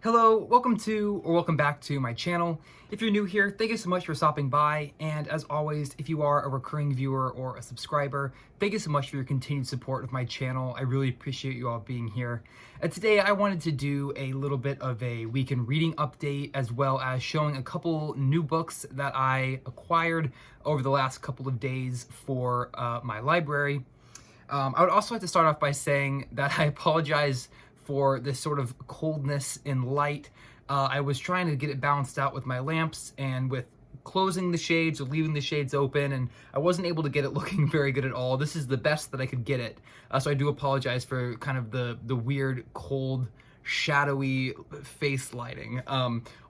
Hello, welcome back to my channel. If you're new here, thank you so much for stopping by, and as always, if you are a recurring viewer or a subscriber, thank you so much for your continued support of my channel. I really appreciate you all being here. And today I wanted to do a little bit of a weekend reading update, as well as showing a couple new books that I acquired over the last couple of days for my library. I would also like to start off by saying that I apologize for this sort of coldness in light. I was trying to get it balanced out with my lamps and with closing the shades or leaving the shades open, and I wasn't able to get it looking very good at all. This is the best that I could get it, so I do apologize for kind of the weird, cold, shadowy face lighting.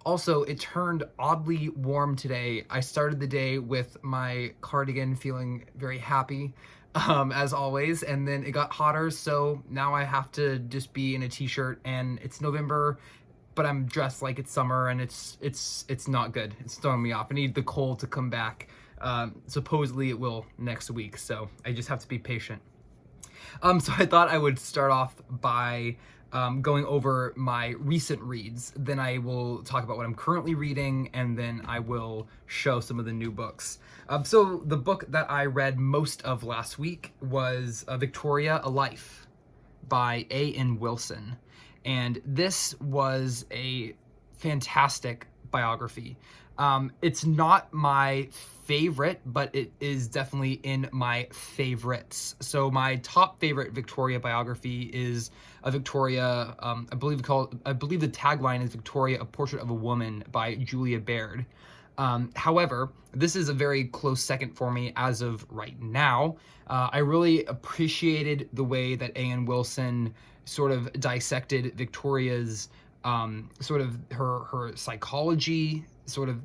Also, it turned oddly warm today. I started the day with my cardigan, feeling very happy, as always, and then it got hotter, so now I have to just be in a t-shirt, and it's November, but I'm dressed like it's summer, and it's not good. It's throwing me off. I need the cold to come back. Supposedly it will next week, so I just have to be patient. So I thought I would start off by going over my recent reads. Then I will talk about what I'm currently reading, and then I will show some of the new books. So the book that I read most of last week was Victoria, A Life by A.N. Wilson. And this was a fantastic biography. It's not my favorite, but it is definitely in my favorites. So my top favorite Victoria biography is a Victoria, I believe the tagline is Victoria, A Portrait of a Woman by Julia Baird. However, this is a very close second for me as of right now. I really appreciated the way that A.N. Wilson sort of dissected Victoria's sort of her psychology, sort of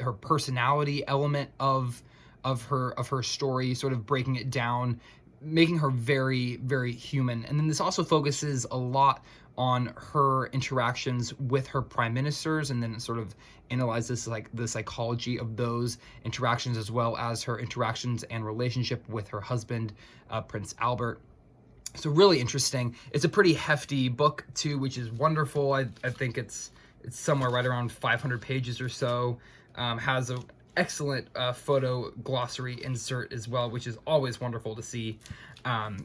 her personality element of her story, sort of breaking it down, making her very, very human. And then this also focuses a lot on her interactions with her prime ministers, and then it sort of analyzes like the psychology of those interactions, as well as her interactions and relationship with her husband, Prince Albert. So really interesting. It's a pretty hefty book too, which is wonderful. I think it's somewhere right around 500 pages or so. Has an excellent photo glossary insert as well, which is always wonderful to see.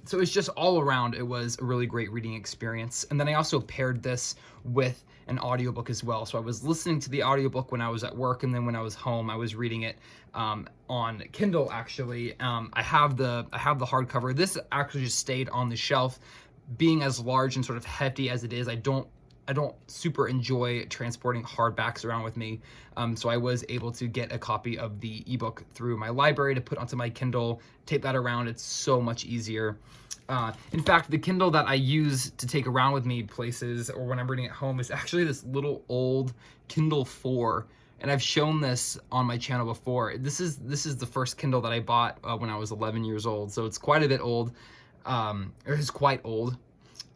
So it's just all around, it was a really great reading experience. And then I also paired this with an audiobook as well. So I was listening to the audiobook when I was at work, and then when I was home, I was reading it on Kindle, actually. I have the hardcover. This actually just stayed on the shelf. Being as large and sort of hefty as it is, I don't super enjoy transporting hardbacks around with me, so I was able to get a copy of the ebook through my library to put onto my Kindle, take that around. It's so much easier. In fact, the Kindle that I use to take around with me places or when I'm reading at home is actually this little old Kindle 4, and I've shown this on my channel before. This is the first Kindle that I bought when I was 11 years old, so it's quite a bit old. It's quite old.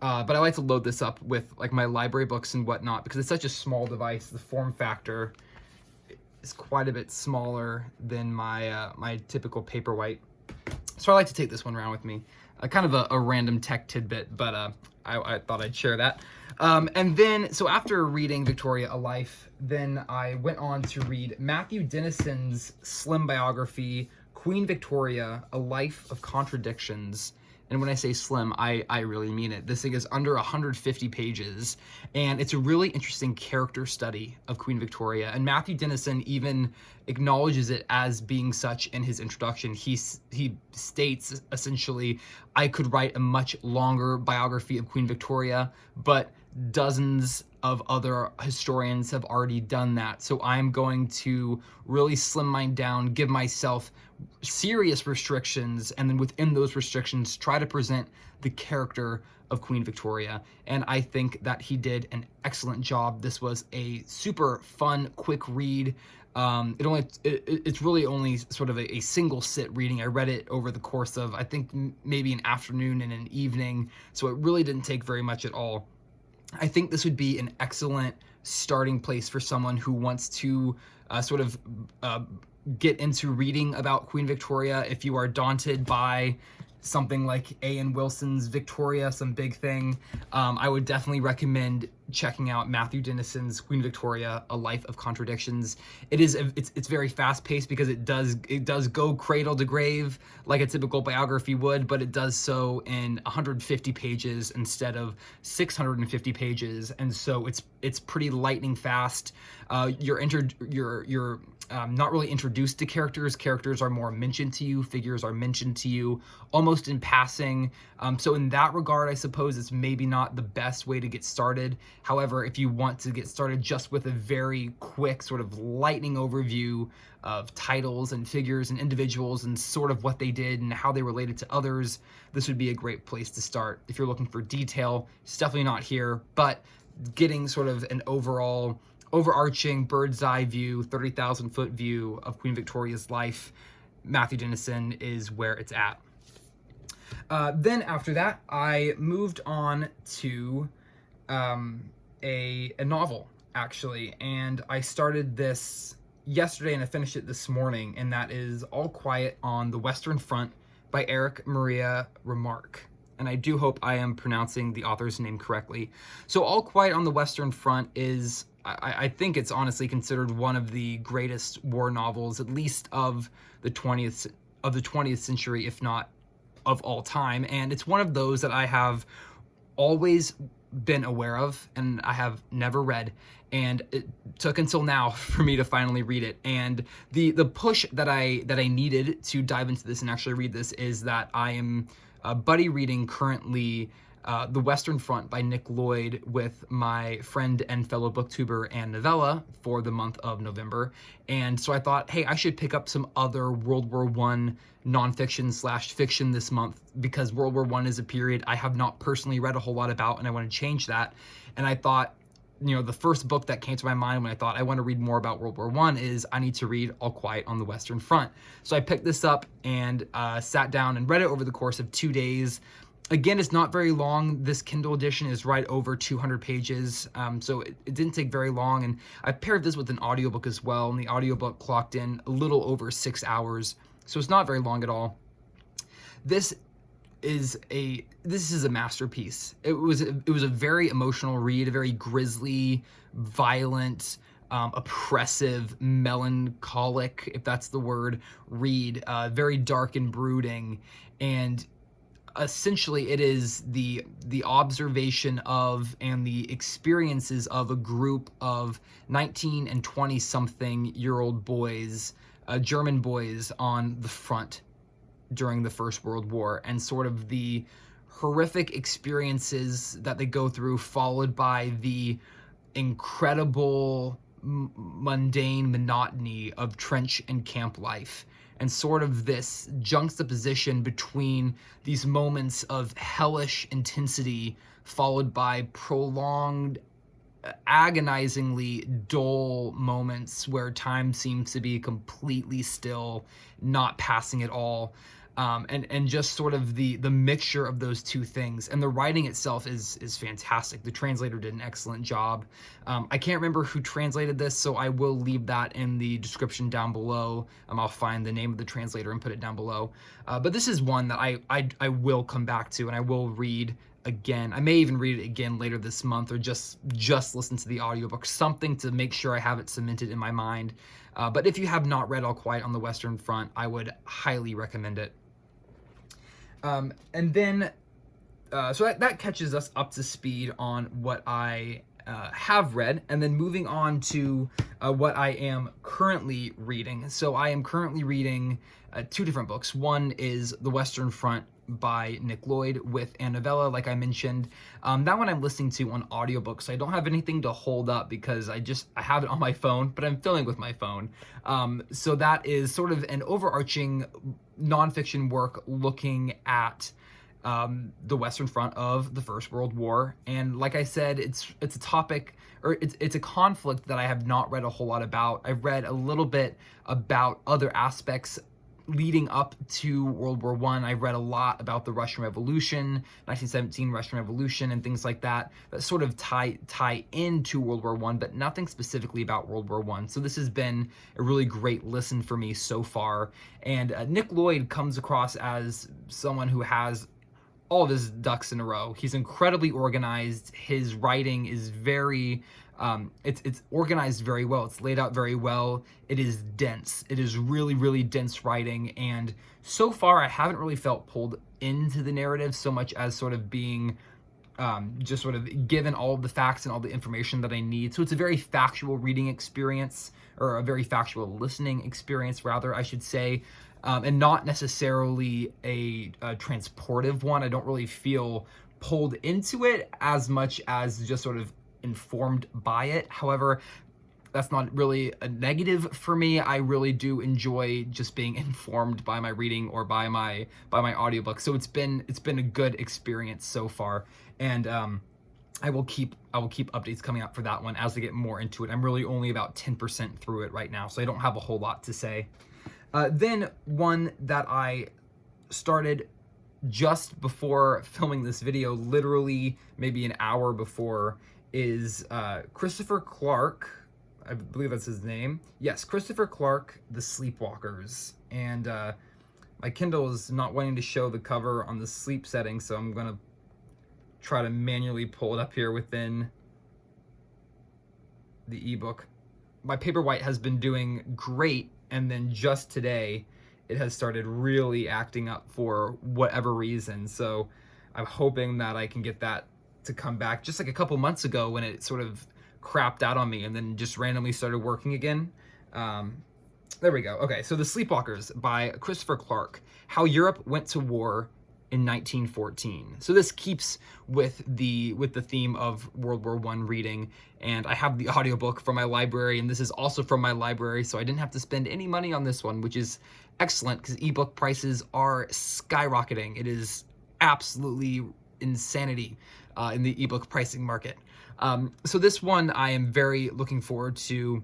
But I like to load this up with like my library books and whatnot because it's such a small device. The form factor is quite a bit smaller than my my typical Paperwhite. So I like to take this one around with me. Kind of a random tech tidbit, but I thought I'd share that. And then, so after reading Victoria, A Life, then I went on to read Matthew Dennison's slim biography, Queen Victoria, A Life of Contradictions. And when I say slim, I really mean it. This thing is under 150 pages, and it's a really interesting character study of Queen Victoria. And Matthew Dennison even acknowledges it as being such in his introduction. He states, essentially, I could write a much longer biography of Queen Victoria, but dozens of other historians have already done that. So I'm going to really slim mine down, give myself serious restrictions, and then within those restrictions, try to present the character of Queen Victoria. And I think that he did an excellent job. This was a super fun, quick read. It's really only sort of a single sit reading. I read it over the course of, I think, maybe an afternoon and an evening. So it really didn't take very much at all. I think this would be an excellent starting place for someone who wants to sort of get into reading about Queen Victoria. If you are daunted by something like A.N. Wilson's Victoria, some big thing, I would definitely recommend checking out Matthew Dennison's Queen Victoria: A Life of Contradictions. It's very fast paced because it does go cradle to grave like a typical biography would, but it does so in 150 pages instead of 650 pages, and so it's pretty lightning fast. You're not really introduced to characters. Characters are more mentioned to you. Figures are mentioned to you almost in passing. So in that regard, I suppose it's maybe not the best way to get started. However, if you want to get started just with a very quick sort of lightning overview of titles and figures and individuals and sort of what they did and how they related to others, this would be a great place to start. If you're looking for detail, it's definitely not here, but getting sort of an overarching bird's eye view, 30,000 foot view of Queen Victoria's life, Matthew Dennison is where it's at. Then after that, I moved on to a novel, actually, and I started this yesterday and I finished it this morning, and that is All Quiet on the Western Front by Erich Maria Remarque. And I do hope I am pronouncing the author's name correctly. So All Quiet on the Western Front is, I think it's honestly considered one of the greatest war novels, at least of the 20th century, if not of all time. And it's one of those that I have always been aware of and I have never read. And it took until now for me to finally read it. And the push that I needed to dive into this and actually read this is that I am buddy reading currently The Western Front by Nick Lloyd with my friend and fellow booktuber Ann Novella for the month of November. And so I thought, hey, I should pick up some other World War I nonfiction/fiction this month, because World War I is a period I have not personally read a whole lot about, and I want to change that. And I thought, the first book that came to my mind when I thought I want to read more about World War I is I need to read All Quiet on the Western Front. So I picked this up and sat down and read it over the course of 2 days. Again, it's not very long. This Kindle edition is right over 200 pages, so it didn't take very long. And I paired this with an audiobook as well, and the audiobook clocked in a little over 6 hours, so it's not very long at all. This is a masterpiece. It was a very emotional read, a very grisly, violent, oppressive, melancholic, if that's the word, read, very dark and brooding. And essentially it is the observation of and the experiences of a group of 19 and 20 something year old boys, German boys on the front during the First World War, and sort of the horrific experiences that they go through, followed by the incredible mundane monotony of trench and camp life, and sort of this juxtaposition between these moments of hellish intensity followed by prolonged, agonizingly dull moments where time seems to be completely still, not passing at all. And just sort of the mixture of those two things. And the writing itself is fantastic. The translator did an excellent job. I can't remember who translated this, so I will leave that in the description down below. I'll find the name of the translator and put it down below. But this is one that I will come back to and I will read again. I may even read it again later this month, or just listen to the audiobook, something to make sure I have it cemented in my mind. But if you have not read All Quiet on the Western Front, I would highly recommend it. And then, so that catches us up to speed on what I have read, and then moving on to what I am currently reading. So I am currently reading two different books. One is The Western Front by Nick Lloyd with Ann Novella, like I mentioned. That one I'm listening to on audiobook, so I don't have anything to hold up because I have it on my phone, but I'm filming with my phone. So that is sort of an overarching nonfiction work looking at the Western Front of the First World War. And like I said, it's a topic, or it's a conflict that I have not read a whole lot about. I've read a little bit about other aspects leading up to World War I. I've read a lot about the Russian Revolution, 1917 Russian Revolution, and things like that sort of tie into World War I, but nothing specifically about World War I. So this has been a really great listen for me so far. And Nick Lloyd comes across as someone who has all of his ducks in a row. He's incredibly organized. His writing is very, it's organized very well. It's laid out very well. It is dense. It is really, really dense writing. And so far, I haven't really felt pulled into the narrative so much as sort of being just sort of given all of the facts and all the information that I need. So it's a very factual reading experience, or a very factual listening experience, rather, I should say. And not necessarily a transportive one. I don't really feel pulled into it as much as just sort of informed by it. However, that's not really a negative for me. I really do enjoy just being informed by my reading or by my audiobook. So it's been a good experience so far, and I will keep updates coming out for that one as I get more into it. I'm really only about 10% through it right now, so I don't have a whole lot to say. Then one that I started just before filming this video, literally maybe an hour before, is Christopher Clark. I believe that's his name. Yes, Christopher Clark, The Sleepwalkers. And my Kindle is not wanting to show the cover on the sleep setting, so I'm going to try to manually pull it up here within the ebook. My Paperwhite has been doing great, and then just today it has started really acting up for whatever reason. So I'm hoping that I can get that to come back, just like a couple months ago when it sort of crapped out on me and then just randomly started working again. There we go. Okay, so The Sleepwalkers by Christopher Clark, How Europe Went to War in 1914. So this keeps with the theme of World War I reading, and I have the audiobook from my library, and this is also from my library, so I didn't have to spend any money on this one, which is excellent because ebook prices are skyrocketing. It is absolutely insanity in the ebook pricing market. So this one I am very looking forward to.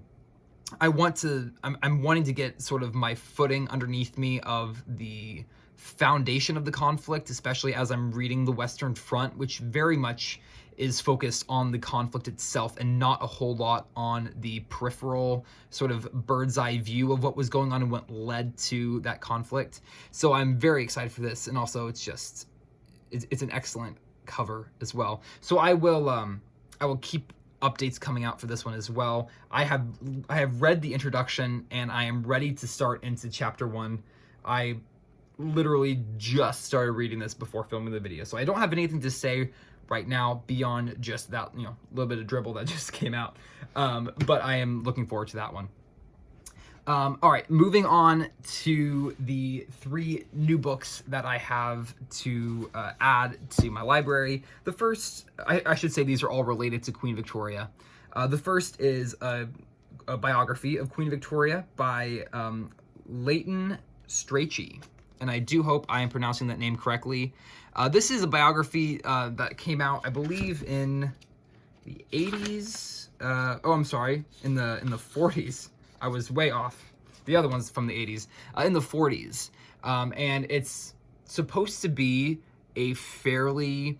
I'm wanting to get sort of my footing underneath me of the foundation of the conflict, especially as I'm reading the Western Front, which very much is focused on the conflict itself and not a whole lot on the peripheral sort of bird's eye view of what was going on and what led to that conflict. So I'm very excited for this, and also it's an excellent cover as well. So I will keep updates coming out for this one as well. I have read the introduction, and I am ready to start into chapter 1. I literally just started reading this before filming the video, so I don't have anything to say right now beyond just that, little bit of dribble that just came out. But I am looking forward to that one. All right, moving on to the 3 new books that I have to add to my library. The first, I should say these are all related to Queen Victoria. The first is a biography of Queen Victoria by Lytton Strachey, and I do hope I am pronouncing that name correctly. This is a biography that came out, I believe, in the 80s. I'm sorry, in the 40s. I was way off. The other one's from the 80s, in the 40s. And it's supposed to be a fairly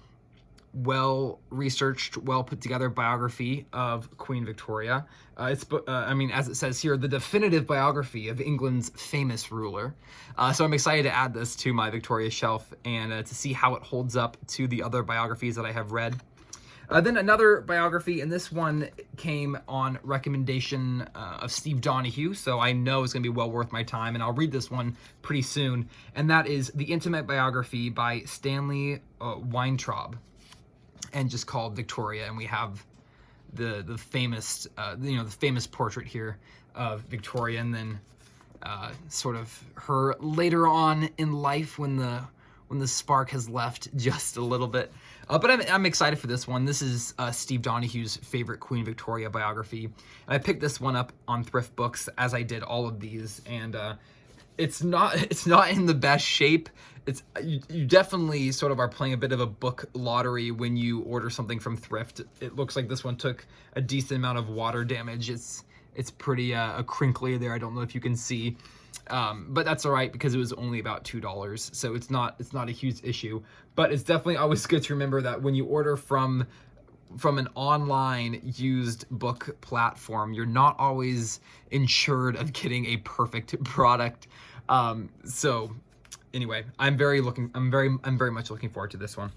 well-researched, well-put-together biography of Queen Victoria. As it says here, the definitive biography of England's famous ruler. So I'm excited to add this to my Victoria shelf and to see how it holds up to the other biographies that I have read. Then another biography, and this one came on recommendation of Steve Donahue, so I know it's going to be well worth my time, and I'll read this one pretty soon, and that is The Intimate Biography by Stanley Weintraub, and just called Victoria, and we have the famous the famous portrait here of Victoria, and then sort of her later on in life when the spark has left just a little bit. But I'm excited for this one. This is Steve Donahue's favorite Queen Victoria biography. And I picked this one up on Thrift Books, as I did all of these, and it's not in the best shape. You definitely sort of are playing a bit of a book lottery when you order something from Thrift. It looks like this one took a decent amount of water damage. It's pretty crinkly there. I don't know if you can see. But that's all right because it was only about $2, so it's not a huge issue. But it's definitely always good to remember that when you order from an online used book platform, you're not always insured of getting a perfect product. So anyway, I'm very much looking forward to this one.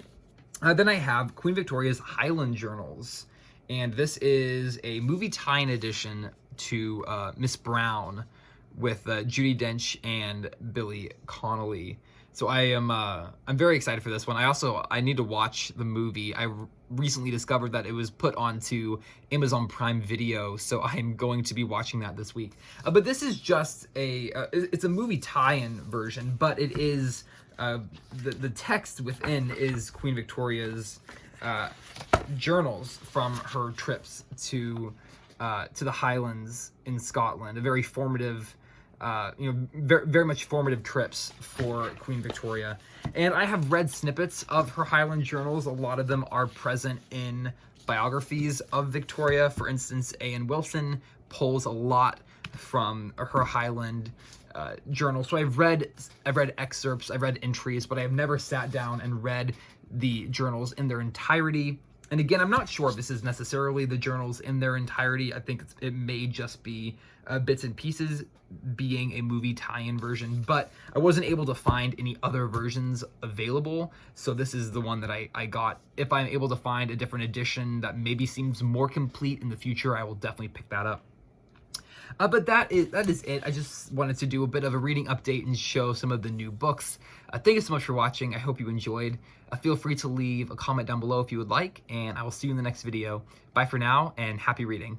Then I have Queen Victoria's Highland Journals, and this is a movie tie-in edition to Miss Brown with Judi Dench and Billy Connolly. So I'm very excited for this one. I need to watch the movie. I recently discovered that it was put onto Amazon Prime Video, so I'm going to be watching that this week. But this is just it's a movie tie-in version, but it is the text within is Queen Victoria's journals from her trips to the Highlands in Scotland. A very formative, very much formative trips for Queen Victoria. And I have read snippets of her Highland journals. A lot of them are present in biographies of Victoria. For instance, A.N. Wilson pulls a lot from her Highland journal. So I've read excerpts, I've read entries, but I have never sat down and read the journals in their entirety. And again, I'm not sure if this is necessarily the journals in their entirety. I think it may just be bits and pieces, being a movie tie-in version, but I wasn't able to find any other versions available. So this is the one that I got. If I'm able to find a different edition that maybe seems more complete in the future, I will definitely pick that up. But that is it. I just wanted to do a bit of a reading update and show some of the new books. Thank you so much for watching. I hope you enjoyed. Feel free to leave a comment down below if you would like, and I will see you in the next video. Bye for now, and happy reading.